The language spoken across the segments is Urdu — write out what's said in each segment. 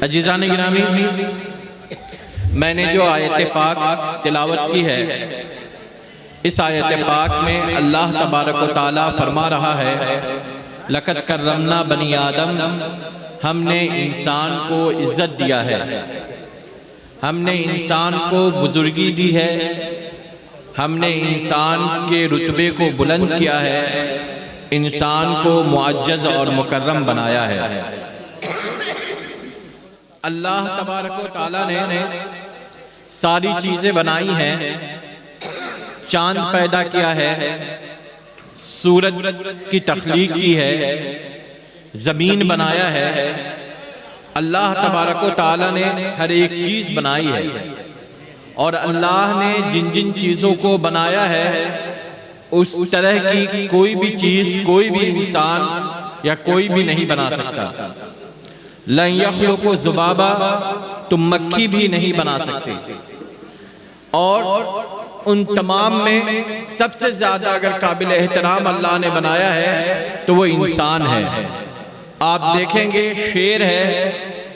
عزیزان گرامی، میں نے جو آیت پاک تلاوت کی ہے، اس آیت پاک میں اللہ تبارک و تعالیٰ فرما رہا ہے لَقَدْ كَرَّمْنَا بَنِي آدم، ہم نے انسان کو عزت دیا ہے، ہم نے انسان کو بزرگی دی ہے، ہم نے انسان کے رتبے کو بلند کیا ہے، انسان کو معزز اور مکرم بنایا ہے۔ اللہ تبارک و تعالیٰ نے ساری چیزیں بنائی ہیں، چاند پیدا کیا ہے، سورج کی تخلیق کی ہے، زمین بنایا ہے۔ اللہ تبارک و تعالیٰ نے ہر ایک چیز بنائی ہے، اور اللہ نے جن جن چیزوں کو بنایا ہے اس طرح کی کوئی بھی چیز، کوئی بھی انسان یا کوئی بھی نہیں بنا سکتا۔ لَن يَخْلُقُ ذُبَابًا، تم مکھی بھی نہیں بنا سکتے۔ اور ان تمام میں سب سے زیادہ اگر قابل احترام اللہ نے بنایا ہے تو وہ انسان ہے۔ آپ دیکھیں گے شیر ہے،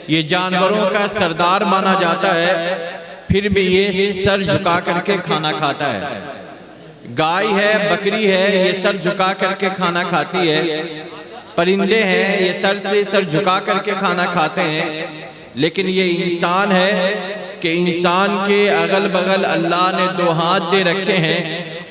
یہ جانوروں کا سردار مانا جاتا ہے، پھر بھی یہ سر جھکا کر کے کھانا کھاتا ہے۔ گائے ہے، بکری ہے، یہ سر جھکا کر کے کھانا کھاتی ہے۔ پرندے ہیں، یہ سر سے سر جھکا کر کے کھانا کھاتے ہیں۔ لیکن یہ انسان ہے کہ انسان کے اگل بغل اللہ نے دو ہاتھ دے رکھے ہیں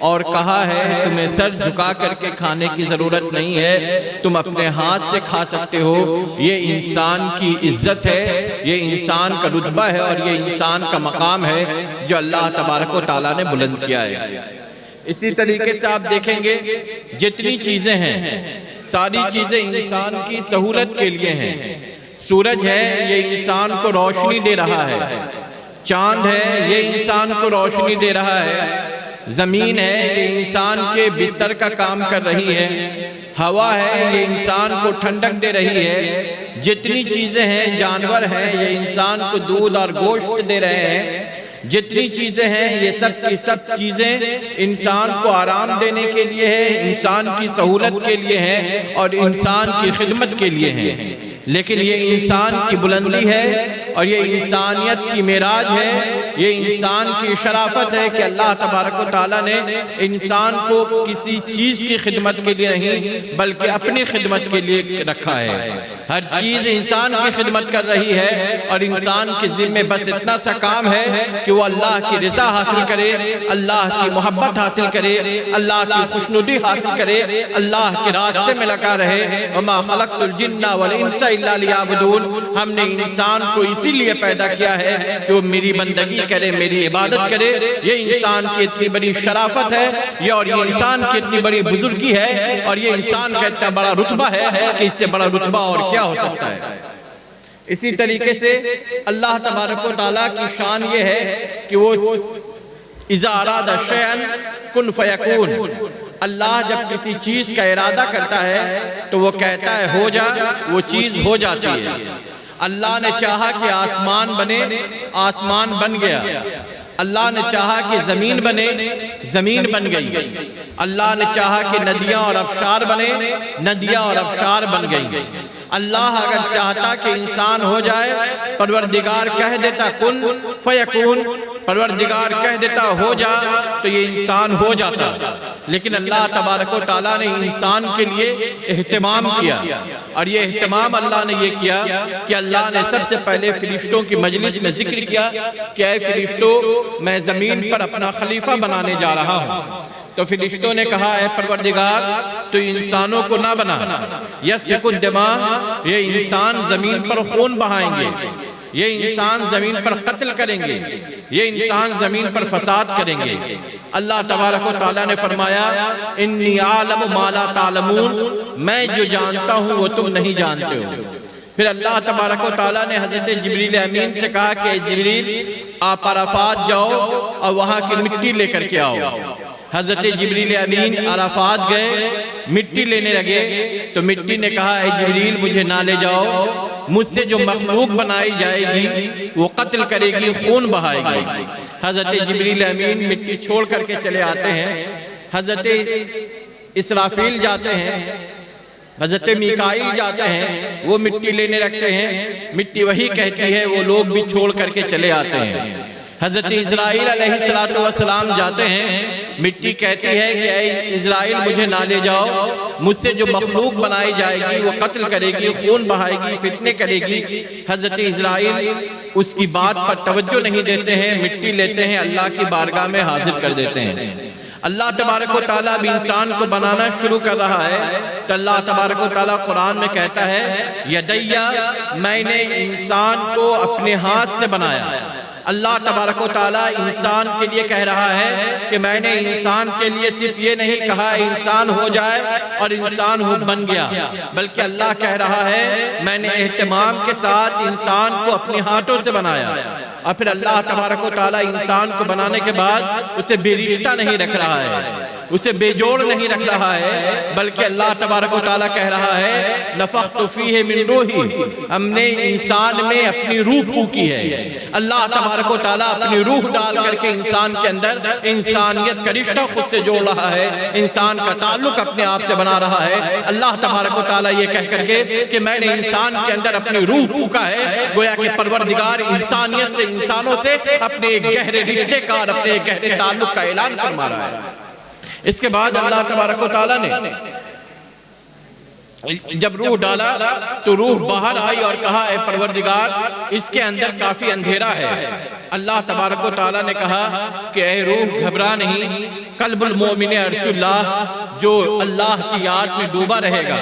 اور کہا ہے تمہیں سر جھکا کر کے کھانے کی ضرورت نہیں ہے، تم اپنے ہاتھ سے کھا سکتے ہو۔ یہ انسان کی عزت ہے، یہ انسان کا رتبہ ہے، اور یہ انسان کا مقام ہے جو اللہ تبارک و تعالیٰ نے بلند کیا ہے۔ اسی طریقے سے آپ دیکھیں گے جتنی چیزیں ہیں ساری چیزیں انسان کی سہولت کے لیے ہیں۔ سورج ہے، یہ انسان کو روشنی دے رہا ہے۔ چاند ہے، یہ انسان کو روشنی دے رہا ہے۔ زمین ہے، یہ انسان کے بستر کا کام کر رہی ہے۔ ہوا ہے، یہ انسان کو ٹھنڈک دے رہی ہے۔ جتنی چیزیں ہیں، جانور ہیں، یہ انسان کو دودھ اور گوشت دے رہے ہیں۔ جتنی چیزیں ہیں یہ سب کی سب چیزیں انسان کو آرام دینے کے لیے ہیں، انسان کی سہولت کے لیے ہیں، اور انسان کی خدمت کے لیے ہیں۔ لیکن یہ انسان کی بلندی ہے، اور یہ انسانیت کی معراج ہے، یہ انسان کی شرافت ہے کہ اللہ تبارک و تعالیٰ نے انسان کو کسی چیز کی خدمت کے لیے نہیں بلکہ اپنی خدمت کے لیے رکھا ہے۔ ہر چیز انسان کی خدمت کر رہی ہے، اور انسان کے ذمہ بس اتنا سا کام ہے کہ وہ اللہ کی رضا حاصل کرے، اللہ کی محبت حاصل کرے، اللہ کی خوشنودی حاصل کرے، اللہ کے راستے میں لگا رہے۔ وَمَا خَلَقْتُ الْجِنَّ وَالْإِنسَ إِلَّا لِيَعْبُدُونَ، ہم نے انسان کو اسی لیے پیدا کیا ہے کہ وہ میری بندگی کرے، میری عبادت کرے۔ یہ انسان کی اتنی بڑی شرافت ہے، اور یہ انسان کی اتنی بڑی بزرگی ہے، اور یہ انسان کا اتنا بڑا رتبہ ہے کہ اس سے بڑا رتبہ اور کیا ہو سکتا ہے۔ اسی طریقے سے اللہ تبارک و تعالیٰ کی شان یہ ہے کہ وہ اذا اراد شیئا کن فیکون، اللہ جب کسی چیز کا ارادہ کرتا ہے تو وہ کہتا ہے ہو جا، وہ چیز ہو جاتی ہے۔ اللہ نے چاہا کہ آسمان بنے، آسمان بن گیا۔ اللہ نے چاہا کہ زمین بنے، زمین بن گئی۔ اللہ نے چاہا کہ ندیاں اور ابشار بنے، ندیاں اور ابشار بن گئی۔ اللہ اگر چاہتا کہ انسان ہو جائے، پروردگار کہہ دیتا کن فیکون، پروردگار کہہ دیتا ہو جا تو یہ انسان ہو جاتا۔ لیکن اللہ تبارک و تعالیٰ نے انسان کے لیے اہتمام کیا، اور یہ اہتمام اللہ نے یہ کیا کہ اللہ نے سب سے پہلے فرشتوں کی مجلس میں ذکر کیا کہ اے فرشتوں، میں زمین پر اپنا خلیفہ بنانے جا رہا ہوں۔ تو فرشتوں نے کہا اے پروردگار تو انسانوں کو نہ بنا، یسفک الدماء، یہ انسان زمین پر خون بہائیں گے، یہ انسان زمین پر قتل کریں گے، یہ انسان زمین پر فساد کریں گے۔ اللہ تبارک و تعالیٰ نے فرمایا انی عالم ما لا تعلمون، میں جو جانتا ہوں وہ تم نہیں جانتے ہو۔ پھر اللہ تبارک و تعالیٰ نے حضرت جبریل امین سے کہا کہ جبریل آپ عرفات جاؤ اور وہاں کی مٹی لے کر کے آؤ۔ حضرت جبریل امین عرفات گئے، مٹی لینے لگے تو مٹی نے کہا اے جبریل مجھے نہ لے جاؤ، مجھ سے جو مخلوق بنائی جائے گی وہ قتل کرے گی، خون بہائے گی۔ حضرت جبریل امین مٹی چھوڑ کر کے چلے آتے ہیں۔ حضرت اسرافیل جاتے ہیں حضرت میکائیل جاتے ہیں، وہ مٹی لینے رکھتے ہیں، مٹی وہی کہتی ہے، وہ لوگ بھی چھوڑ کر کے چلے آتے ہیں۔ حضرت اسرائیل علیہ السلام جاتے ہیں، مٹی کہتی ہے کہ اے اسرائیل مجھے نہ لے جاؤ، مجھ سے جو مخلوق بنائی جائے گی وہ قتل کرے گی، خون بہائے گی، فتنے کرے گی۔ حضرت اسرائیل اس کی بات پر توجہ نہیں دیتے ہیں، مٹی لیتے ہیں، اللہ کی بارگاہ میں حاضر کر دیتے ہیں۔ اللہ تبارک و تعالیٰ بھی انسان کو بنانا شروع کر رہا ہے تو اللہ تبارک و تعالیٰ قرآن میں کہتا ہے یدیّ، میں نے انسان کو اپنے ہاتھ سے بنایا۔ اللہ تبارک و تعالیٰ انسان کے لیے کہہ رہا ہے کہ میں نے انسان کے لیے صرف یہ نہیں کہا انسان ہو جائے اور انسان بن گیا، بلکہ اللہ کہہ رہا ہے میں نے اہتمام کے ساتھ انسان کو اپنے ہاتھوں سے بنایا۔ اور پھر اللہ تبارک و تعالیٰ انسان کو بنانے کے بعد اسے بے رشتہ نہیں رکھ رہا ہے، اسے بے جوڑ نہیں رکھ رہا ہے، بلکہ اللہ تبارک و تعالیٰ کہہ رہا ہے نفخت فیہ من روحی، ہم نے انسان میں اپنی روح پھونکی ہے۔ اللہ تبارک و تعالیٰ اپنی روح ڈال کر کے انسان کے اندر انسانیت کا رشتہ خود سے جوڑ رہا ہے، انسان کا تعلق اپنے آپ سے بنا رہا ہے۔ اللہ تبارک و تعالیٰ یہ کہہ کر کے کہ میں نے انسان کے اندر اپنی روح پھونکا ہے، گویا کہ پروردگار انسانیت سے، انسانوں سے اپنے ایک گہرے رشتے کا اور اپنے ایک گہرے تعلق کا اعلان فرما رہا ہے۔ اس کے بعد اللہ تبارک و تعالیٰ نے جب روح ڈالا تو روح باہر آئی اور کہا اے پروردگار اس کے اندر کافی اندھیرا ہے۔ اللہ تبارک و تعالیٰ نے کہا کہ اے روح گھبرا نہیں، قلب المومن عرش اللہ، جو اللہ کی یاد میں ڈوبا رہے گا،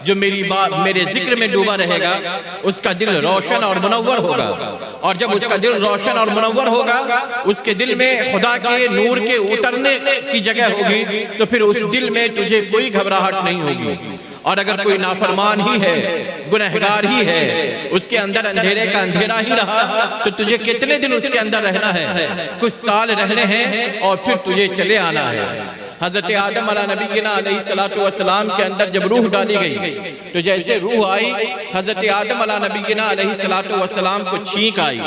جو میرے ذکر میں ڈوبا رہے گا، اس کا دل روشن اور منور ہوگا، اور جب اس کا دل روشن اور منور ہوگا، اس کے دل میں خدا کے نور کے اترنے کی جگہ ہوگی، تو پھر اس دل میں تجھے کوئی گھبراہٹ نہیں ہوگی۔ اور اگر کوئی نافرمان ہی ہے، گنہگار ہی ہے، اس کے اندر اندھیرے کا اندھیرا ہی رہا، تو تجھے کتنے دن اس کے اندر رہنا ہے؟ کچھ سال رہنے ہیں اور پھر تجھے چلے آنا ہے۔ حضرت آدم علیہ نبینا علیہ السلام کے اندر جب روح ڈالی گئی تو جیسے روح آئی، حضرت آدم علیہ نبینا علیہ السلام کو چھینک آئی،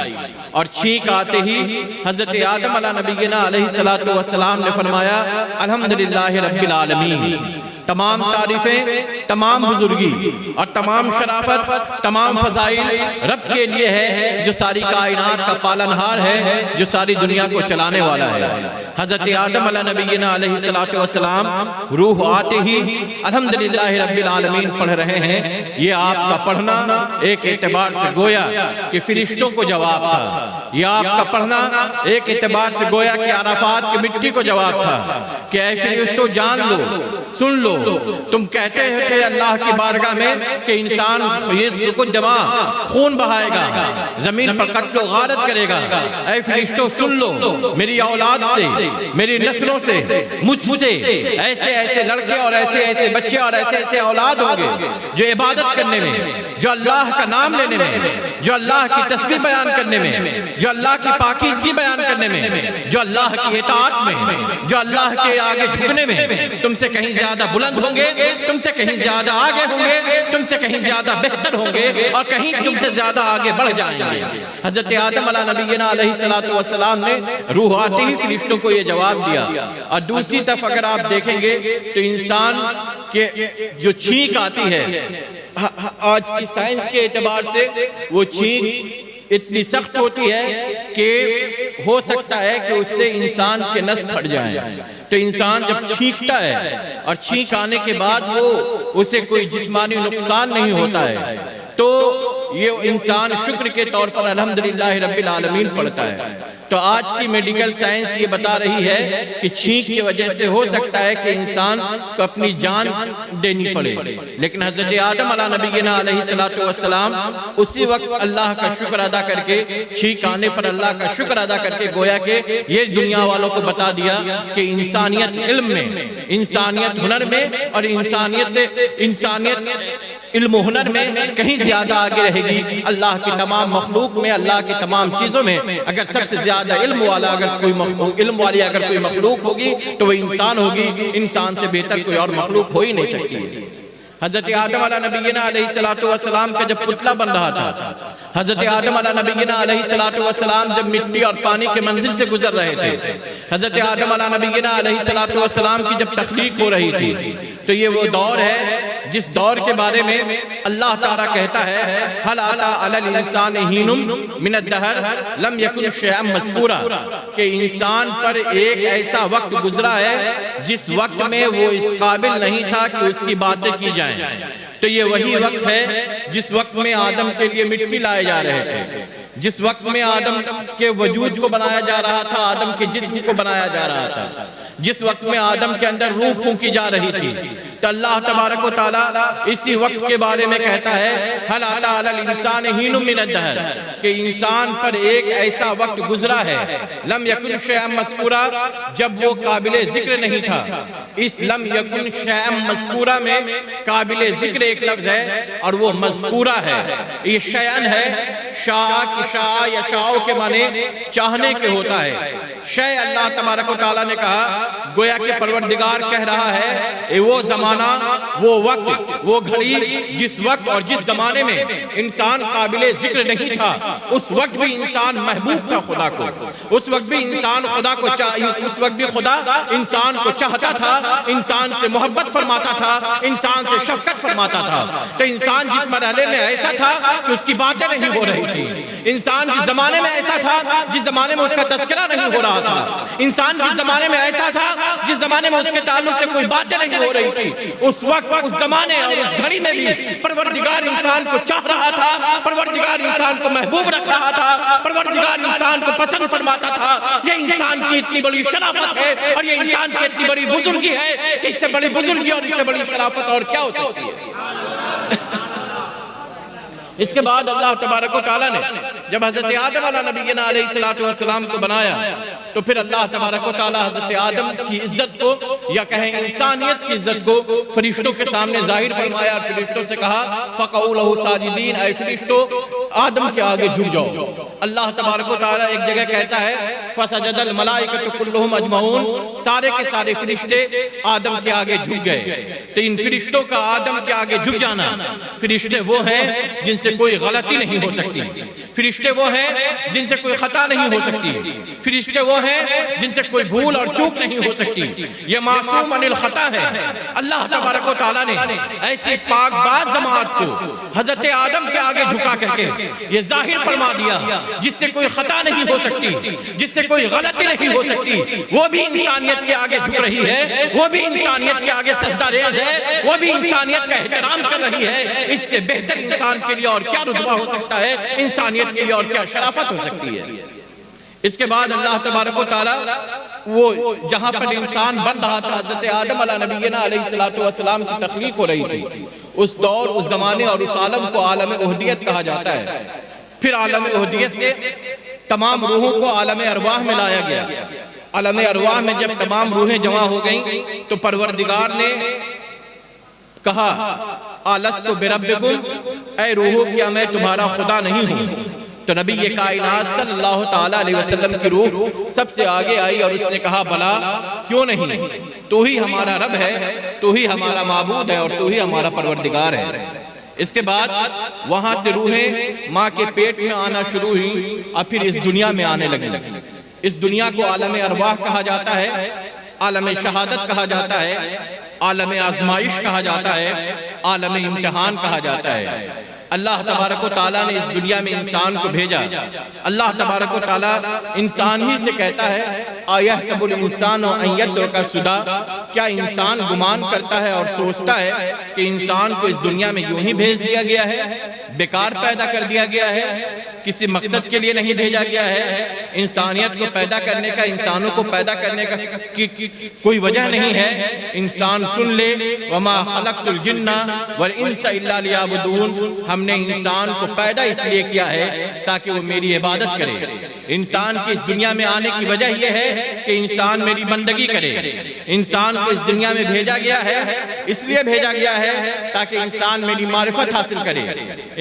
اور چھینک آتے ہی حضرت آدم علیہ نبینا علیہ السلام نے فرمایا الحمدللہ رب العالمین، تمام تعریفیں، تمام بزرگی اور تمام شرافت، تمام فضائل رب کے لیے ہے جو ساری کائنات کا پالنہار ہے، جو ساری دنیا کو چلانے والا ہے۔ حضرت آدم علیہ نبینا علیہ السلام روح آتے ہی الحمدللہ رب العالمین پڑھ رہے ہیں۔ یہ آپ کا پڑھنا ایک اعتبار سے گویا کہ فرشتوں کو جواب تھا، یہ آپ کا پڑھنا ایک اعتبار سے گویا کہ عرفات کی مٹی کو جواب تھا کہ اے فرشتوں جان لو، سن لو، تم کہتے ہیں کہ اللہ کی بارگاہ میں کہ انسان رزق کو جمع خون بہائے گا، زمین پر قتل و غارت کرے گا۔ اے فرشتوں سن لو، میری اولاد سے، میری نسلوں سے، مجھ سے ایسے ایسے لڑکے اور ایسے ایسے بچے اور ایسے ایسے اولاد ہوں گے جو عبادت کرنے میں، جو اللہ کا نام لینے میں، جو اللہ کی تسبیح بیان کرنے میں، جو اللہ کی پاکیزگی بیان کرنے میں، جو اللہ کی اطاعت میں، جو اللہ کے آگے جھکنے میں تم سے کہیں زیادہ بلند ہوں گے، تم سے کہیں زیادہ آگے ہوں گے، تم سے کہیں زیادہ بہتر ہوں گے، اور کہیں تم سے زیادہ آگے بڑھ جائیں گے۔ حضرت آدم علیہ نبینا علیہ السلام نے روح آتے ہی فرشتوں کو یہ جواب دیا۔ اور دوسری طرف اگر آپ دیکھیں گے تو انسان کے جو چھینک آتی ہے، آج کی سائنس کے اعتبار سے وہ چھینک اتنی سخت ہوتی ہے کہ ہو سکتا ہے کہ اس سے انسان کے نس پھٹ جائیں۔ تو انسان جب چھینکتا ہے اور چھینک آنے کے بعد وہ اسے کوئی جسمانی نقصان نہیں ہوتا ہے، تو یہ انسان شکر کے طور پر الحمدللہ رب العالمین پڑھتا ہے۔ تو آج کی میڈیکل سائنس یہ بتا رہی ہے کہ چھینک کی وجہ سے ہو سکتا ہے کہ انسان کو اپنی جان دینی پڑے، لیکن حضرت آدم علیہ نبینا علیہ السلام اسی وقت اللہ کا شکر ادا کر کے، چھینک آنے پر اللہ کا شکر ادا کر کے گویا کہ یہ دنیا والوں کو بتا دیا کہ انسانیت علم میں، انسانیت ہنر میں، اور انسانیت علم و ہنر میں کہیں زیادہ آگے رہے گی۔ اللہ کی تمام مخلوق میں، اللہ کی تمام چیزوں میں اگر سب سے زیادہ علم والی اگر کوئی مخلوق ہوگی تو وہ انسان ہوگی۔ انسان سے بہتر کوئی اور مخلوق ہو ہی نہیں سکتی۔ حضرت آدم علیہ نبینا علیہ السلام کا جب پتلا بن رہا تھا، حضرت آدم علیہ نبینا علیہ السلام جب مٹی اور پانی کے منزل سے گزر رہے تھے، حضرت آدم علیہ نبینا علیہ السلام کی جب تخلیق ہو رہی تھی، تو یہ وہ دور ہے جس دور کے بارے میں اللہ تعالیٰ کہتا ہے هل أتى على الإنسان حين من الدهر لم يكن شيئا مذكورا، کہ انسان پر ایک ایسا وقت گزرا ہے جس وقت میں وہ اس قابل نہیں تھا کہ اس کی باتیں کی جائیں۔ تو یہ وہی وقت ہے جس وقت میں آدم کے لیے مٹی لائے جا رہے تھے، جس وقت میں آدم کے وجود کو بنایا جا رہا تھا، آدم کے جسم کو بنایا جا رہا تھا، جس وقت میں آدم کے اندر روح پھونکی جا رہی تھی۔ تو اللہ تبارک و تعالیٰ اسی وقت کے بارے میں کہتا ہے هل أتى على الإنسان حين من الدهر، کہ انسان پر ایک ایسا وقت گزرا ہے لم يكن شيئا مذکورا، جب وہ قابل ذکر نہیں تھا۔ اس لم يكن شيئا مذکورا میں قابل ذکر ایک لفظ ہے اور وہ مذکورہ ہے۔ یہ شیئن ہے، شاء کی شاء یا شاء کے معنی چاہنے کے ہوتا ہے۔ شے اللہ تبارک و تعالیٰ نے کہا، گویا کہ پروردگار کہہ رہا ہے وہ زمانہ، وہ وقت، وہ گھڑی جس وقت اور جس زمانے میں انسان قابل ذکر نہیں تھا، اس وقت بھی انسان محبوب تھا خدا کو، اس وقت بھی انسان خدا کو اس وقت بھی خدا انسان کو چاہتا تھا، انسان سے محبت فرماتا تھا، انسان سے شفقت فرماتا تھا۔ تو انسان جس مرحلے میں ایسا تھا کہ اس کی باتیں نہیں ہو رہی تھی، انسان جس زمانے میں ایسا تھا جس زمانے میں اس کا تذکرہ نہیں ہو رہا تھا، انسان جس زمانے میں ایسا تھا جس زمانے میں اس کے تعلق سے کوئی باتیں نہیں ہو رہی تھی، اس وقت اس زمانے اور اس گھڑی میں بھی پروردگار انسان کو چاہ رہا تھا، پروردگار انسان کو محبوب رکھ رہا تھا، پروردگار انسان کو پسند فرماتا تھا۔ یہ انسان کی اتنی بڑی شرافت ہے اور یہ انسان کی اتنی بڑی بزرگی ہے کہ اس سے بڑی بزرگی اور اس سے بڑی شرافت اور کیا ہو سکتی ہے۔ اس کے بعد اللہ تبارک و تعالیٰ نے جب حضرت آدم علیہ نبینا علیہ السلام کو بنایا تو پھر اللہ تبارک و تعالیٰ حضرت آدم کی عزت کو یا کہیں انسانیت کی عزت کو فرشتوں کے سامنے ظاہر فرمایا اور فرشتوں سے کہا فَقَعُوا لَهُ سَاجِدِينَ، اے فرشتوں آدم کے آگے جھک جاؤ۔ اللہ تبارک و تعالیٰ ایک جگہ کہتا ہے فَسَجَدَ الْمَلَائِكَةُ كُلُّهُمْ أَجْمَعُونَ، سارے کے سارے فرشتے آدم کے آگے جھک گئے۔ تو ان فرشتوں کا آدم کے آگے جھک جانا، فرشتے وہ ہیں جن سے کوئی غلطی نہیں ہو سکتی، فرشتے وہ ہیں جن سے کوئی خطا نہیں ہو سکتی، فرشتے وہ ہیں جن سے کوئی بھول اور چوک نہیں ہو سکتی، یہ معصوم عن الخطا ہے۔ اللہ تبارک و تعالیٰ نے ایسی پاک باز جماعت کو حضرت آدم کے آگے جھکا کر کے یہ ظاہر فرما دیا جس سے کوئی خطا نہیں ہو سکتی، جس سے کوئی غلطی نہیں ہو سکتی، وہ بھی انسانیت کے آگے جھک رہی ہے، وہ بھی انسانیت کے آگے سجدہ ریز ہے، وہ بھی انسانیت کا احترام کر رہی ہے۔ اس سے بہتر انسان کے لیے اور کیا رتبہ ہو سکتا ہے، انسانیت کے لیے اور کیا شرافت ہو سکتی ہے۔ اس کے بعد اللہ تبارک و تعالیٰ وہ جہاں پر انسان بن رہا تھا، حضرت آدم علیہ نبینا علیہ السلام کی تخلیق ہو رہی تھی، اس دور، اس زمانے اور اس عالم کو عالم احدیت کہا جاتا ہے۔ پھر عالم احدیت سے تمام روحوں کو عالم ارواح میں لایا گیا۔ عالم ارواح میں جب تمام روحیں جمع ہو گئیں تو پروردگار نے کہا آلستو بربکم، اے روحو کیا میں تمہارا خدا نہیں ہوں؟ تو نبی یہ کائنات صلی اللہ تعالیٰ علیہ وسلم کی روح سب سے آگے آئی اور اس نے کہا بلا کیوں نہیں، تو ہی ہمارا رب ہے، تو ہی ہمارا معبود ہے اور تو ہی ہمارا پروردگار ہے۔ اس کے بعد وہاں سے روحیں ماں کے پیٹ میں آنا شروع ہوئی اور پھر اس دنیا میں آنے لگی۔ اس دنیا کو عالم ارواح کہا جاتا ہے، عالم شہادت کہا جاتا ہے، عالم آزمائش کہا جاتا ہے، عالم امتحان کہا جاتا ہے۔ اللہ تبارک و تعالیٰ نے اس دنیا میں انسان کو بھیجا۔ اللہ تبارک و تعالیٰ انسان ہی سے کہتا ہے اَيَحْسَبُ الْإِنسَانُ أَن يَتْرَكَ سُدًى، کیا انسان گمان کرتا ہے اور سوچتا ہے کہ انسان کو اس دنیا میں یوں ہی بھیج دیا گیا ہے، بیکار پیدا کر دیا گیا ہے، کسی مقصد کے لیے نہیں بھیجا گیا ہے؟ انسانیت کو پیدا کرنے کا، انسانوں کو پیدا کرنے کا کوئی وجہ نہیں ہے۔ انسان سن لے وَمَا خَلَقْتُ الْجِنَّ وَالْإِنسَ إِلَّا لِيَعْبُدُونَ، ہم نے انسان کو پیدا اس لیے کیا ہے تاکہ وہ میری عبادت کرے۔ انسان کی اس دنیا میں آنے کی وجہ یہ ہے کہ انسان میری بندگی کرے۔ انسان کو اس دنیا میں بھیجا گیا ہے، اس لیے بھیجا گیا ہے تاکہ انسان میری معرفت حاصل کرے۔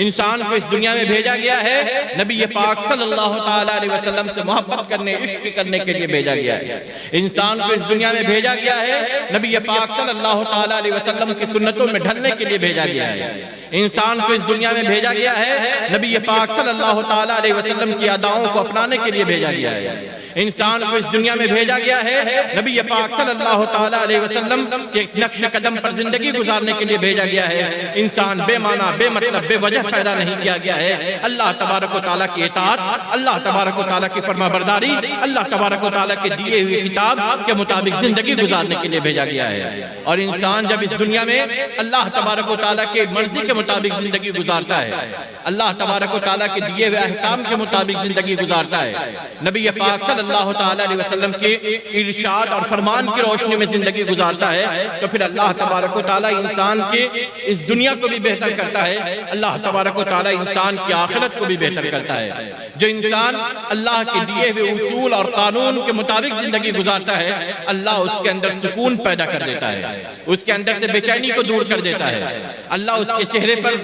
انسان کو اس دنیا میں بھیجا گیا ہے نبی پاک صلی اللہ تعالیٰ علیہ وسلم سے محبت کرنے، عشق کرنے کے لیے بھیجا گیا ہے۔ انسان کو اس دنیا میں بھیجا گیا ہے نبی پاک صلی اللہ تعالیٰ علیہ وسلم کی سنتوں میں ڈھلنے کے لیے بھیجا گیا ہے۔ انسان کو اس دنیا میں بھیجا گیا ہے نبی پاک صلی اللہ تعالیٰ علیہ وسلم کی اداؤں کو اپنانے کے لیے بھیجا گیا ہے۔ انسان کو اس دنیا میں بھیجا گیا ہے نبی پاک صلی اللہ تعالیٰ علیہ وسلم کے نقش قدم پر زندگی گزارنے کے لیے بھیجا گیا ہے۔ انسان بے معنی، بے مطلب، بے وجہ پیدا نہیں کیا گیا ہے۔ اللہ تبارک و تعالیٰ کی اطاعت، اللہ تبارک و تعالیٰ کی فرما برداری، اللہ تبارک و تعالیٰ کے دیے ہوئے کتاب کے مطابق زندگی گزارنے کے لیے بھیجا گیا ہے۔ اور انسان جب اس دنیا میں اللہ تبارک و تعالیٰ کے مرضی کے مطابق زندگی گزارتا ہے، اللہ تبارک و تعالیٰ کے دیے ہوئے احکام کے مطابق زندگی گزارتا ہے، نبی پاک صلی اللہ تعالیٰ علیہ وسلم کے ارشاد اور فرمان کی روشنی میں زندگی گزارتا ہے، تو پھر اللہ تبارک و تعالیٰ انسان کے اس دنیا کو بھی بہتر کرتا ہے، اللہ تبارک و تعالیٰ انسان کی آخرت کو بھی بہتر کرتا ہے۔ جو انسان اللہ کے دیے ہوئے اصول اور قانون کے مطابق زندگی گزارتا ہے، اللہ اس کے اندر سکون پیدا کر دیتا ہے، اس کے اندر سے بے چینی کو دور کر دیتا ہے، اللہ اس کے چہرے پر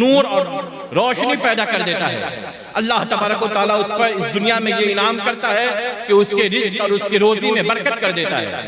نور اور روشنی پیدا کر دیتا ہے۔ اللہ تبارک و تعالیٰ اس پر اس دنیا میں یہ انعام کرتا ہے کہ اس کے رزق اور اس کی روزی میں برکت کر دیتا ہے۔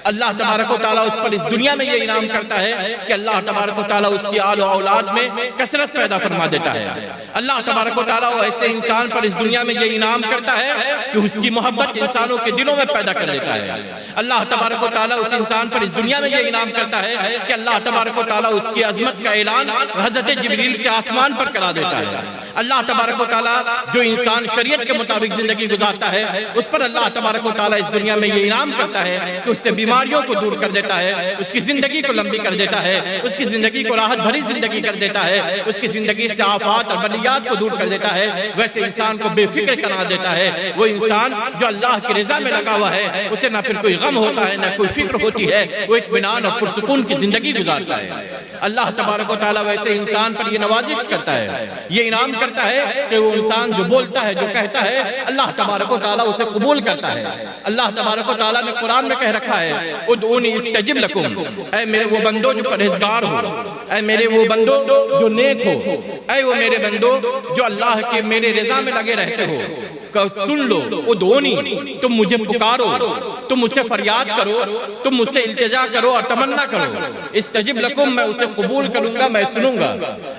اللہ تبارک و تعالیٰ اس پر اس دنیا میں یہ انعام کرتا ہے کہ اللہ تبارک و تعالیٰ اس کی آل و اولاد میں کثرت پیدا فرما دیتا ہے۔ اللہ تبارک و تعالیٰ ایسے انسان پر اس دنیا میں یہ انعام کرتا ہے کہ اس کی محبت انسانوں کے دلوں میں پیدا کر دیتا ہے۔ اللہ تبارک و تعالیٰ اس انسان پر اس دنیا میں یہ انعام کرتا ہے کہ اللہ تبارک و تعالیٰ اس کی عظمت کا اعلان حضرت جبریل سے آسمان پر کرا دیتا ہے۔ اللہ تبارک و تعالیٰ جو انسان شریعت کے مطابق زندگی گزارتا ہے، اس پر اللہ تبارک و تعالیٰ اس دنیا میں یہ انعام کرتا ہے کہ اس سے بیماریوں کو دور کر دیتا ہے، اس کی زندگی کو لمبی کر دیتا ہے، اس کی زندگی کو راحت بھری زندگی کر دیتا ہے، اس کی زندگی سے آفات اور بلیات کو دور کر دیتا ہے، ویسے انسان کو بے فکر کرا دیتا ہے۔ وہ انسان جو اللہ کی رضا میں لگا ہوا ہے، اسے نہ پھر کوئی غم ہوتا ہے، نہ کوئی فکر ہوتی ہے، وہ اطمینان اور پرسکون کی زندگی گزارتا ہے۔ اللہ تبارک و تعالیٰ ویسے انسان پر یہ نوازش کرتا ہے، یہ انعام کرتا ہے کہ وہ انسان جو بولتا ہے، جو کہتا ہے، اللہ تبارک و تعالیٰ اسے قبول کرتا ہے۔ اللہ تبارک و تعالیٰ نے قرآن میں کہہ رکھا ہے، ادعونی استجب لکم، اے میرے وہ بندو جو پرہیزگار ہو، اے میرے وہ بندو جو نیک ہو، اے وہ میرے بندو جو اللہ کے میرے رضا میں لگے رہتے ہو، سن لو، ادعونی، تم مجھے پکارو، تم مجھ سے فریاد کرو، تم مجھ سے التجا کرو اور تمنا کرو، استجب لکم، میں اسے قبول کروں گا، میں سنوں گا۔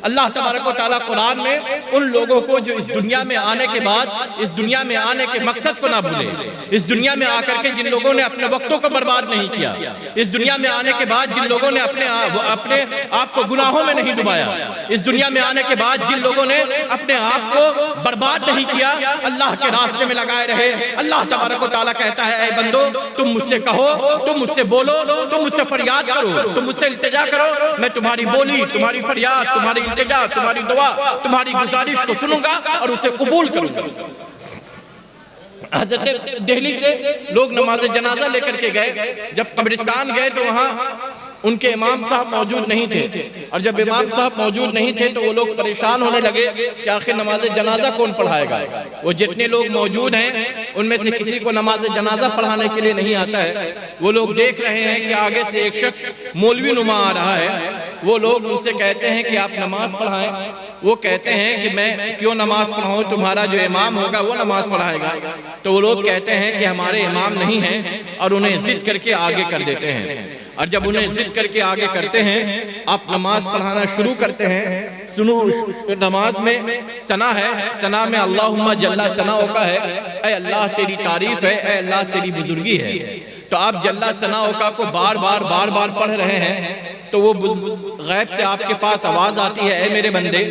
اللہ تبارک و تعالیٰ قرآن میں ان لوگوں کو جو اس دنیا میں آنے کے بعد اس دنیا میں آنے کے مقصد کو نہ بھولے، اس دنیا میں آ کر کے جن لوگوں نے اپنے وقتوں کو برباد نہیں کیا، اس دنیا میں آنے کے بعد جن لوگوں نے اپنے آپ کو گناہوں میں نہیں ڈبایا، اس دنیا میں آنے کے بعد جن لوگوں نے اپنے آپ کو برباد نہیں کیا، اللہ کے راستے میں لگائے رہے، اللہ تبارک و تعالیٰ کہتا ہے، اے بندو تم مجھ سے کہو، تم مجھ سے بولو، تم مجھ سے فریاد کرو، تم مجھ سے التجا کرو، میں تمہاری بولی، تمہاری فریاد، تمہاری التجا، تمہاری دعا، تمہاری گزارش کو سنوں گا اور اسے قبول کروں گا۔ حضرت دہلی سے لوگ نماز جنازہ لے کر کے گئے، جب قبرستان گئے تو وہاں ان کے امام صاحب موجود نہیں تھے، اور جب امام صاحب موجود نہیں تھے تو وہ لوگ پریشان ہونے لگے کہ آخر نماز جنازہ کون پڑھائے گا۔ وہ جتنے لوگ موجود ہیں ان میں سے کسی کو نماز جنازہ پڑھانے کے لیے نہیں آتا ہے۔ وہ لوگ دیکھ رہے ہیں کہ آگے سے ایک شخص مولوی نما آ رہا ہے، وہ لوگ ان سے کہتے ہیں کہ آپ نماز پڑھائیں، وہ کہتے ہیں کہ میں کیوں نماز پڑھاؤں، تمہارا جو امام ہوگا وہ نماز پڑھائے گا۔ تو وہ لوگ کہتے ہیں کہ ہمارے امام نہیں ہیں، اور انہیں ضد کر کے آگے کر دیتے ہیں، اور جب انہیں ضد کر کے آگے کرتے ہیں، آپ نماز پڑھانا شروع کرتے ہیں۔ سنو، نماز میں ثنا ہے، ثنا میں اللہم جل ثناؤ کا ہے، اے اللہ تیری تعریف ہے، اے اللہ تیری بزرگی ہے۔ تو آپ جل ثناؤ کا کو بار بار پڑھ رہے ہیں، تو وہ غیب سے آپ کے پاس آواز آتی ہے، اے میرے بندے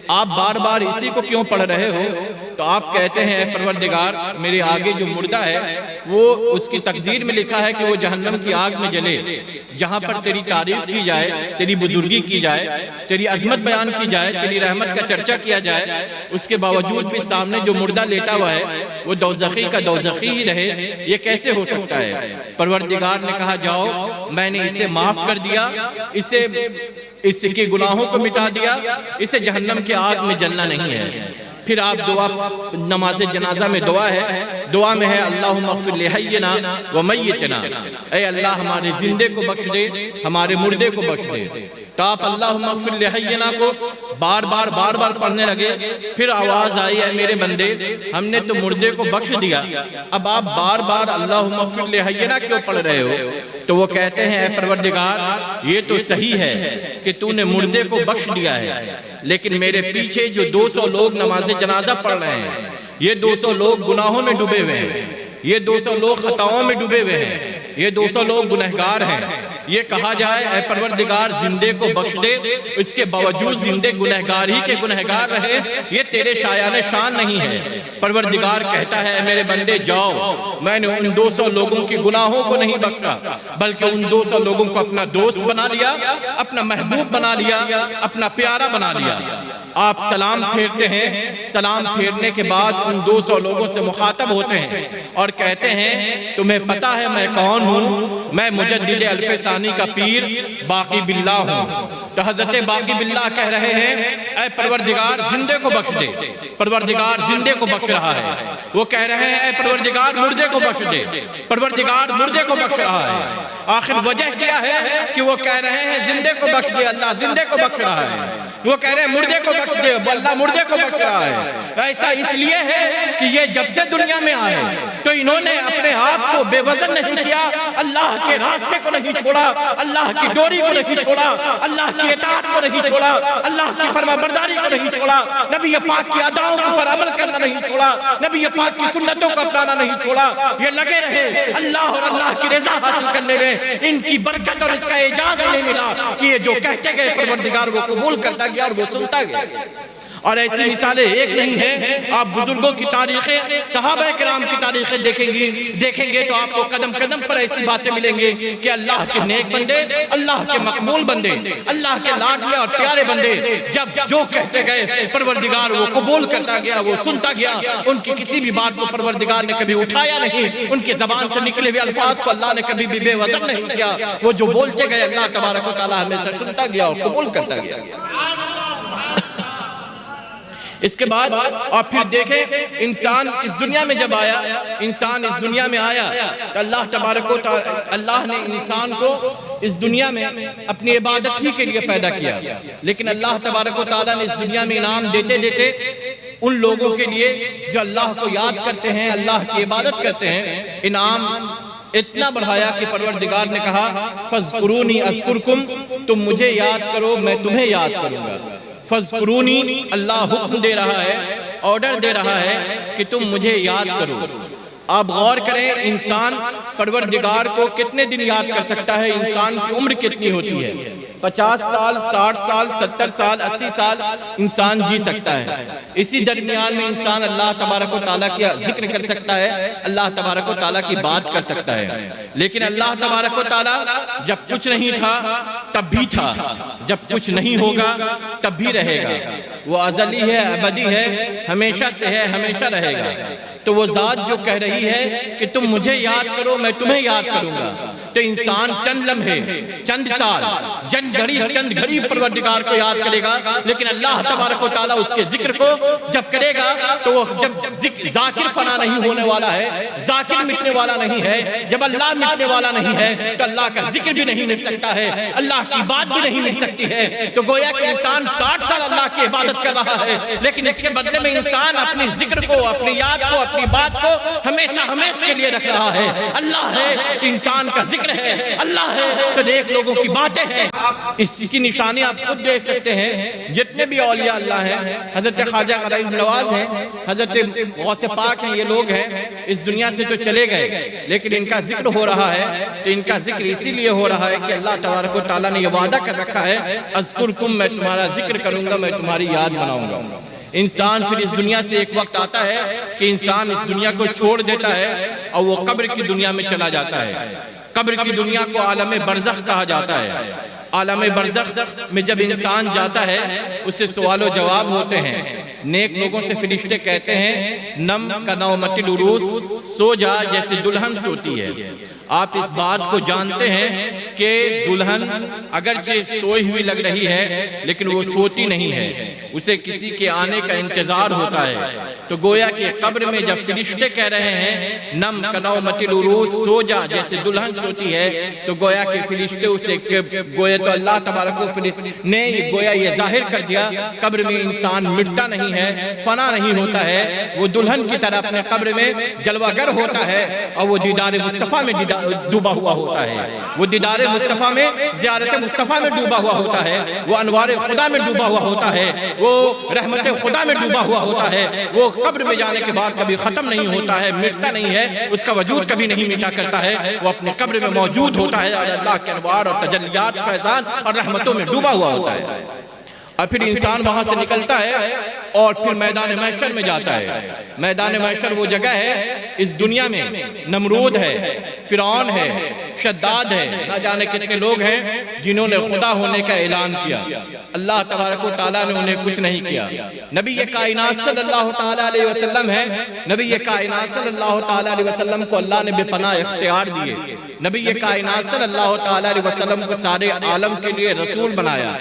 آپ بار بار اسی کو کیوں پڑھ رہے ہو؟ تو آپ کہتے ہیں، اے پروردگار میرے آگے جو مردہ ہے وہ اس کی تقدیر میں لکھا ہے کہ وہ جہنم کی آگ میں جلے، جہاں پر تیری تعریف کی جائے، تیری بزرگی کی جائے، تیری عظمت بیان کی جائے، تیری رحمت کا چرچا کیا جائے، اس کے باوجود بھی سامنے جو مردہ لیٹا ہوا ہے وہ دوزخی کا دوزخی ہی رہے، یہ کیسے ہو سکتا ہے؟ پروردگار نے کہا، جاؤ میں نے اسے معاف کر دیا، اس کے گناہوں کو مٹا دیا، اسے جہنم کے آگ میں جلنا نہیں ہے۔ پھر آپ دعا، نماز جنازہ میں دعا ہے، دعا میں ہے اللہم اغفر لحینا و میتنا، اے اللہ ہمارے زندے کو بخش دے، ہمارے مردے کو بخش دے۔ تو آپ اللہم اغفر لحینا کو بار بار پڑھنے لگے۔ پھر آواز آئی، اے میرے بندے ہم نے تو مردے کو بخش دیا، اب آپ بار بار اللہم اغفر لحینا کیوں پڑھ رہے ہو؟ تو وہ کہتے ہیں، اے پروردگار یہ تو صحیح ہے کہ تو نے مردے کو بخش دیا ہے، لیکن میرے پیچھے جو 200 لوگ نماز جنازہ پڑھ رہے ہیں، یہ 200 لوگ گناہوں میں ڈوبے ہوئے ہیں، یہ 200 لوگ خطاؤں میں ڈوبے ہوئے ہیں، یہ 200 لوگ گنہگار ہیں، یہ کہا جائے اے پروردگار زندے کو بخش دے، اس کے باوجود زندے گنہگار ہی کے گنہگار رہے، یہ تیرے شایان شان نہیں ہے۔ پروردگار کہتا ہے اے میرے بندے جاؤ، میں نے ان 200 لوگوں کی گناہوں کو نہیں بخشا، بلکہ ان 200 لوگوں کو اپنا دوست بنا لیا، اپنا محبوب بنا لیا، اپنا پیارا بنا لیا۔ آپ سلام پھیرتے ہیں، سلام پھیرنے کے بعد ان 200 لوگوں سے مخاطب ہوتے ہیں اور کہتے ہیں تمہیں پتا ہے میں کون ہوں؟ میں مجدد الف ثانی کا پیر باقی باللہ ہوں۔ تو حضرت باقی باللہ کہہ رہے ہیں اے پروردگار زندے کو بخش دے، پروردگار زندے کو بخش رہا ہے۔ وہ کہہ رہے ہیں اے پروردگار مردے کو بخش دے، پروردگار مردے کو بخش رہا ہے۔ آخر وجہ کیا ہے کہ وہ کہہ رہے ہیں زندے کو بخش دے، اللہ زندے کو بخش رہا ہے۔ وہ کہہ رہے ہیں مردے کو بخش دے، اللہ مردے کو بخش رہا ہے۔ ایسا اس لیے ہے کہ یہ جب سے دنیا میں آئے تو انہوں نے اپنے آپ کو بے وزن نہیں کیا، اللہ کے راستے کو نہیں چھوڑا، اللہ کی ڈوری کو نہیں چھوڑا، اللہ کی اطاعت کو نہیں چھوڑا، اللہ کی فرما برداری کو نہیں چھوڑا، نبی پاک کی اداؤں پر عمل کرنا نہیں چھوڑا، نبی پاک کی سنتوں کو اپنانا نہیں چھوڑا۔ یہ لگے رہے اللہ اور اللہ کی رضا حاصل کرنے میں۔ ان کی برکت اور اس کا اعجاز نہیں ملا کہ یہ جو کہتے گئے پروردگار وہ قبول کرتا گیا اور وہ سنتا گیا۔ اور ایسی مثالیں ایک نہیں ہیں، آپ بزرگوں کی تاریخیں، صحابہ کرام کی تاریخیں دیکھیں گے تو آپ کو قدم قدم پر ایسی باتیں ملیں گے کہ اللہ کے نیک بندے، اللہ کے مقبول بندے، اللہ کے لاڈلے اور پیارے بندے جب جو کہتے گئے پروردگار وہ قبول کرتا گیا، وہ سنتا گیا۔ ان کی کسی بھی بات کو پروردگار نے کبھی اٹھایا نہیں، ان کی زبان سے نکلے ہوئے الفاظ کو اللہ نے کبھی بھی بے وزن نہیں کیا۔ وہ جو بولتے گئے اللہ تبارک و تعالیٰ ہمیشہ سنتا گیا اور قبول کرتا گیا۔ اس کے بعد آپ پھر دیکھیں انسان اس دنیا میں جب آیا، انسان اس دنیا میں آیا تو اللہ تبارک و تعالی، اللہ نے انسان کو اس دنیا میں اپنی عبادت ہی کے لیے پیدا کیا، لیکن اللہ تبارک و تعالی نے اس دنیا میں انعام دیتے دیتے ان لوگوں کے لیے جو اللہ کو یاد کرتے ہیں، اللہ کی عبادت کرتے ہیں، انعام اتنا بڑھایا کہ پروردگار نے کہا فَاذْكُرُونِي أَذْكُرْكُمْ، تم مجھے یاد کرو میں تمہیں یاد کروں گا۔ فَاذْكُرُونِي، اللہ حکم دے رہا ہے، آرڈر دے رہا ہے کہ تم مجھے یاد کرو۔ آپ غور کریں انسان پروردگار کو کتنے دن یاد کر سکتا ہے؟ انسان کی عمر کتنی ہوتی ہے؟ 50 سال، 60 سال، 70 سال، 80 سال انسان جی سکتا ہے۔ اسی درمیان میں انسان اللہ تبارک و تعالیٰ کی ذکر کر سکتا ہے، اللہ تبارک و تعالیٰ کی بات کر سکتا ہے۔ لیکن اللہ تبارک و تعالیٰ جب کچھ نہیں تھا تب بھی تھا، جب کچھ نہیں ہوگا تب بھی رہے گا۔ وہ ازلی ہے، ابدی ہے، ہمیشہ سے ہے، ہمیشہ رہے گا۔ تو وہ ذات جو کہہ رہی ہے کہ تم مجھے یاد کرو میں تمہیں یاد کروں گا، تو انسان چند لمحے، چند سال، چند گھڑی پروردگار کو یاد کرے گا، لیکن اللہ تبارک و تعالیٰ اس کے ذکر کو جب کرے گا تو وہ جب ذاکر فنا نہیں ہونے والا ہے، ذاکر مٹنے والا نہیں ہے، جب اللہ مٹنے والا نہیں ہے تو اللہ کا ذکر بھی نہیں مٹ سکتا ہے، اللہ کی بات بھی نہیں مٹ سکتی ہے۔ تو گویا کہ انسان 60 سال اللہ کی عبادت کر رہا ہے، لیکن اس کے بدلے میں انسان اپنی ذکر کو، اپنی یاد کو، اپنی بات کو ہمیشہ ہمیشہ کے لیے رکھ رہا ہے۔ اللہ ہے تو انسان کا ذکر ہے، اللہ ہے تو نیک لوگوں کی باتیں ہیں۔ اس کی نشانی آپ خود دیکھ سکتے ہیں، جتنے بھی اولیاء اللہ ہیں، حضرت خواجہ غریب نواز ہیں، حضرت غوث پاک ہیں، یہ لوگ ہیں اس دنیا سے تو چلے گئے، لیکن ان کا ذکر ہو رہا ہے تو ان کا ذکر اسی لیے ہو رہا ہے کہ اللہ تبارک و تعالیٰ نے یہ وعدہ کر رکھا ہے اذکرکم، میں تمہارا ذکر کروں گا، میں تمہاری یاد بناؤں گا۔ انسان پھر اس دنیا سے ایک وقت آتا ہے کہ انسان اس دنیا کو چھوڑ دیتا ہے اور وہ قبر کی دنیا میں چلا جاتا ہے۔ قبر کی دنیا کو عالم برزخ کہا جاتا ہے۔ عالم برزخ میں جب انسان جاتا ہے اس سے سوال و جواب ہوتے ہیں۔ نیک لوگوں سے فرشتے کہتے ہیں نم کنومت العروس، سو جا جیسے دلہن سوتی ہے۔ آپ اس بات کو جانتے ہیں کہ دلہن اگرچہ سوئی ہوئی لگ رہی ہے لیکن وہ سوتی نہیں ہے، اسے کسی کے آنے کا انتظار ہوتا ہے۔ تو گویا کہ قبر میں جب فرشتے کہہ رہے ہیں نم کنومت العروس، سو جا جیسے دلہن سوتی ہے، تو گویا کہ فرشتے اسے گویا تو اللہ تبارک و تعالیٰ نے گویا یہ ظاہر کر دیا قبر میں انسان مٹتا نہیں ہے، فنا نہیں ہوتا ہے، وہ دلہن کی طرح اپنے قبر میں جلوہ گر ہوتا ہے اور وہ دیدار مصطفیٰ میں ڈوبا ہوا ہوتا ہے، وہ دیدار مصطفیٰ میں، زیارت مصطفیٰ میں ڈوبا ہوا ہوتا ہے، وہ انوار خدا میں ڈوبا ہوا ہوتا ہے، وہ رحمت خدا میں ڈوبا ہوا ہوتا ہے، وہ قبر میں جانے کے بعد کبھی ختم نہیں ہوتا ہے، مٹتا نہیں ہے، اس کا وجود کبھی نہیں مٹا کرتا ہے، وہ اپنے قبر میں موجود ہوتا ہے، اللہ کے انوار اور تجلیات، فیضان اور رحمتوں میں ڈوبا ہوا ہوتا ہے۔ اور پھر انسان وہاں سے نکلتا ہے اور پھر میدان محشر میں جاتا ہے۔ میدان محشر وہ جگہ ہے اس دنیا میں، نمرود ہے، فرعون ہے، شداد ہے، نہ جانے کتنے لوگ ہیں جنہوں نے خدا ہونے کا اعلان کیا، اللہ تبارک و تعالیٰ نے انہیں کچھ نہیں کیا۔ نبی کائنات صلی اللہ تعالیٰ علیہ وسلم ہے، نبی کائنات صلی اللہ تعالیٰ علیہ وسلم کو اللہ نے بے پناہ اختیار دیے، نبی کائنات صلی اللہ تعالیٰ علیہ وسلم کو سارے عالم کے لیے رسول بنایا،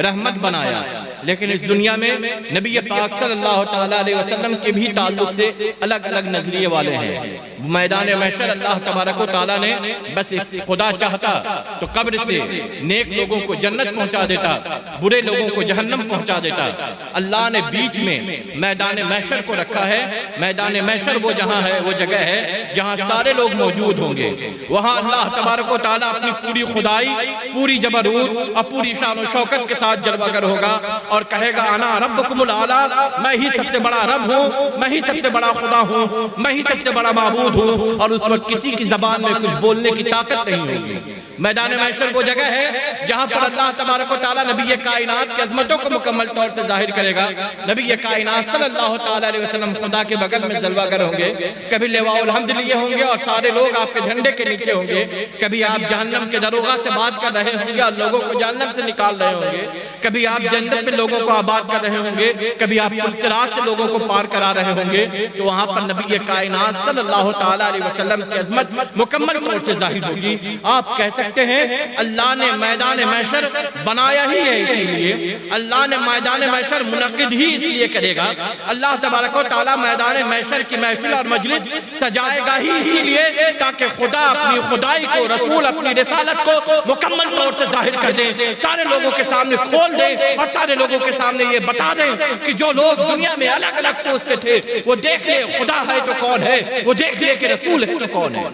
رحمت بنایا، لیکن اس دنیا میں نبی پاک صلی اللہ تعالیٰ علیہ وسلم کے بھی تعلق سے الگ الگ نظریے والے ہیں۔ میدان محشر اللہ تبارک و تعالیٰ نے بس خدا چاہتا تو قبر سے نیک لوگوں کو جنت پہنچا دیتا، برے لوگوں کو جہنم پہنچا دیتا۔ اللہ نے بیچ میں میدان محشر کو رکھا ہے۔ میدان محشر وہ جہاں ہے، وہ جگہ ہے جہاں سارے لوگ موجود ہوں گے۔ وہاں اللہ تبارک و تعالیٰ اپنی پوری خدائی، پوری جبروت اور پوری شان و شوکت کے ساتھ جلوہ گر ہوگا اور کہے گا انا ربکم الاعلیٰ، میں ہی سب سے بڑا رب ہوں، میں ہی سب سے بڑا خدا ہوں، میں ہی سب سے بڑا معبود ہوں، اور اس وقت کسی کی زبان میں کچھ بولنے کی طاقت نہیں ہوگی۔ میدان محشر وہ جگہ ہے جہاں پر اللہ تبارک و تعالیٰ نبی کائنات کی عظمتوں کو مکمل طور سے ظاہر کرے گا۔ نبی کائنات صلی اللہ تعالیٰ علیہ وسلم خدا کے بغل میں جلوہ گر ہوں گے، کبھی لواء الحمد لیے ہوں گے اور سارے لوگ آپ کے جھنڈے کے نیچے ہوں گے، کبھی آپ جہنم کے دروغہ سے بات کر رہے ہوں گے اور لوگوں کو جہنم سے نکال رہے ہوں گے، کبھی آپ جنت میں لوگوں کو آباد کر رہے ہوں گے، کبھی آپ پل صراط سے لوگوں کو پار کرا رہے ہوں گے، تو وہاں پر نبی کائنات صلی اللہ تعالیٰ علیہ وسلم کی عظمت مکمل طور سے ظاہر ہوگی۔ آپ کہہ سکتے ہیں اللہ نے میدان محشر بنایا ہی ہے، اسی لیے اللہ نے میدان محشر منعقد ہی اس لیے کرے گا، اللہ تبارک و تعالیٰ میدان محشر کی محفل اور مجلس سجائے گا ہی اسی لیے تاکہ خدا اپنی خدائی کو، رسول اپنی رسالت کو مکمل طور سے ظاہر کر دیں، سارے لوگوں کے سامنے کھول دیں اور سارے لوگوں کے سامنے یہ بتا دیں کہ جو لوگ دنیا میں الگ الگ سوچتے تھے وہ دیکھ لے خدا ہے تو کون ہے، وہ دیکھ لے کہ رسول ہے تو کون ہے۔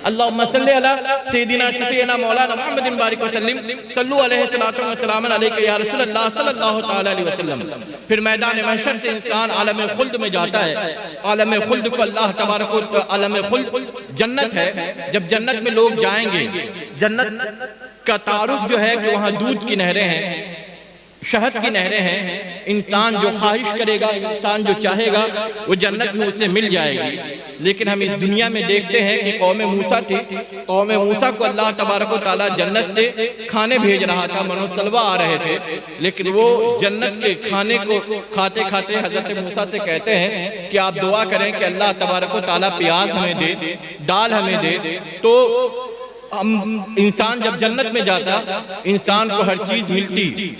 اللہم صلی علی سیدنا شفیعنا مولانا محمد بارک وسلم، صلو علیہ الصلوۃ والسلام علیک یا رسول اللہ صلی اللہ تعالیٰ علیہ وسلم۔ پھر میدان محشر سے انسان عالم خلد میں جاتا ہے۔ عالم خلد کو اللہ تبارک و عالم خلد جنت ہے۔ جب جنت میں لوگ جائیں گے، جنت کا تعارف جو ہے کہ وہاں دودھ کی نہریں ہیں، شہد کی نہریں ہیں، انسان جو خواہش کرے گا، انسان جو چاہے گا وہ جنت میں اسے مل جائے گی۔ لیکن ہم اس دنیا میں دیکھتے ہیں کہ قوم موسیٰ تھی، قوم موسیٰ کو اللہ تبارک و تعالیٰ جنت سے کھانے بھیج رہا تھا، منو سلوہ آ رہے تھے، لیکن وہ جنت کے کھانے کو کھاتے کھاتے حضرت موسیٰ سے کہتے ہیں کہ آپ دعا کریں کہ اللہ تبارک و تعالیٰ پیاز ہمیں دے، دال ہمیں دے۔ تو انسان جب جنت میں جاتا انسان کو ہر چیز ملتی،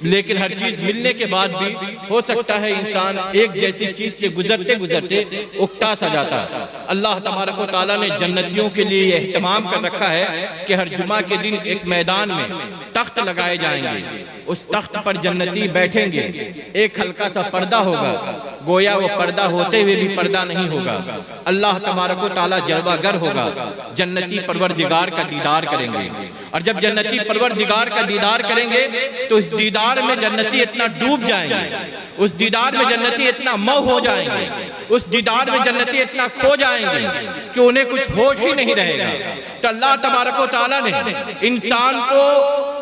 لیکن ہر چیز ملنے کے بعد بھی ہو سکتا ہے انسان ایک جیسی چیز سے گزرتے گزرتے اکتا سا جاتا۔ اللہ تبارک و تعالیٰ نے جنتیوں کے لیے یہ اہتمام کر رکھا ہے کہ ہر جمعہ کے دن ایک میدان میں تخت لگائے جائیں گے، اس تخت پر جنتی بیٹھیں گے، ایک ہلکا سا پردہ ہوگا، گویا وہ پردہ ہوتے ہوئے بھی پردہ نہیں ہوگا۔ اللہ تبارک و تعالیٰ جلوہ گر ہوگا، جنتی پروردگار کا دیدار کریں گے، اور جب جنتی پروردگار کا دیدار کریں گے تو اس دیدار میں جنتی اتنا ڈوب جائیں گے، اس دیدار میں جنتی اتنا مو ہو جائیں گے، اس دیدار میں جنتی اتنا کھو جائیں گے کہ انہیں کچھ ہوش ہی نہیں رہے گا۔ تو اللہ تبارک و تعالیٰ نے انسان کو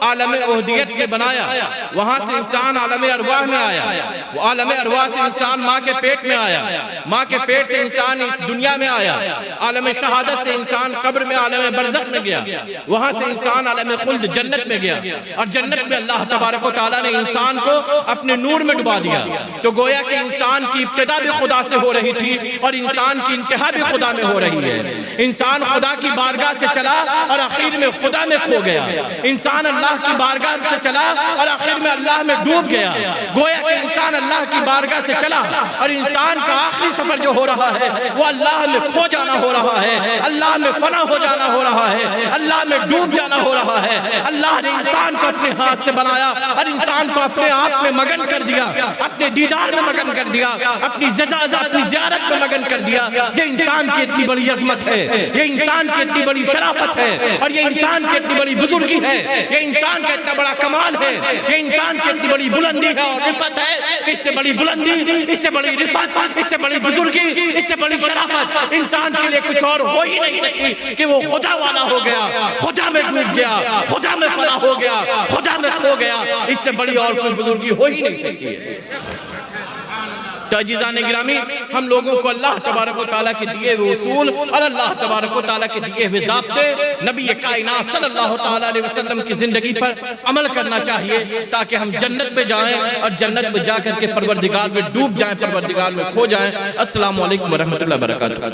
عالم احدیت میں بنایا، وہاں سے انسان عالم ارواح میں آیا، وہ عالم ارواح سے انسان ماں کے پیٹ میں آیا، ماں کے پیٹ سے انسان اس دنیا میں آیا، عالم شہادت سے انسان قبر میں عالم برزخ میں گیا، وہاں سے انسان عالم خلد جنت میں گیا، اور جنت میں اللہ تبارک و تعالیٰ نے انسان کو اپنے نور میں ڈبا دیا۔ تو گویا کہ انسان کی ابتدا بھی خدا سے ہو رہی تھی اور انسان کی انتہا بھی خدا میں ہو رہی ہے۔ انسان خدا کی بارگاہ سے چلا اور آخر میں خدا میں کھو گیا، انسان اللہ کی بارگاہ سے چلا اور آخر میں اللہ میں ڈوب گیا، گویا کہ انسان اللہ کی بارگاہ سے چلا اور انسان کا آخری سفر جو ہو رہا ہے وہ اللہ میں کھو جانا ہو رہا ہے، اللہ میں فنا ہو جانا ہو رہا ہے، اللہ میں ڈوب جانا ہو رہا ہے۔ اللہ نے انسان کو اپنے ہاتھ سے بنایا اور انسان کو اپنے آپ میں مگن کر دیا، اپنے دیدار میں مگن کر دیا، اپنی اپنی زیارت میں مگن کر دیا۔ یہ انسان کی اتنی بڑی عظمت ہے، یہ انسان کی اتنی بڑی شرافت ہے، اور یہ انسان کی اتنی بڑی بزرگی ہے، یہ انسان کا اتنا بڑا کمال ہے، یہ انسان کی اتنی بڑی بلندی ہے اور رفت ہے کہ اس سے بڑی بلندی، اس سے بڑی رفت، اس سے بڑی بزرگی، اس سے بڑی شرافت انسان کے لیے کچھ اور ہو ہی نہیں سکتی کہ وہ خدا والا ہو گیا، خدا میں ڈوب گیا، خدا میں فنا ہو گیا، خدا میں کھو گیا۔ اس سے بڑی اور کوئی بزرگی ہو ہی نہیں سکتی ہے۔ تو عزیزان گرامی، ہم لوگوں کو اللہ تبارک و تعالیٰ کے دیے ہوئے اصول اور اللہ تبارک و تعالیٰ کے دیے ہوئے ضابطے نبی کائنات صلی اللہ تعالیٰ علیہ وسلم کی زندگی پر عمل کرنا چاہیے، تاکہ ہم جنت میں جائیں اور جنت میں جا کر کے پروردگار میں ڈوب جائیں، پروردگار میں کھو جائیں۔ السلام علیکم ورحمۃ اللہ وبرکاتہ۔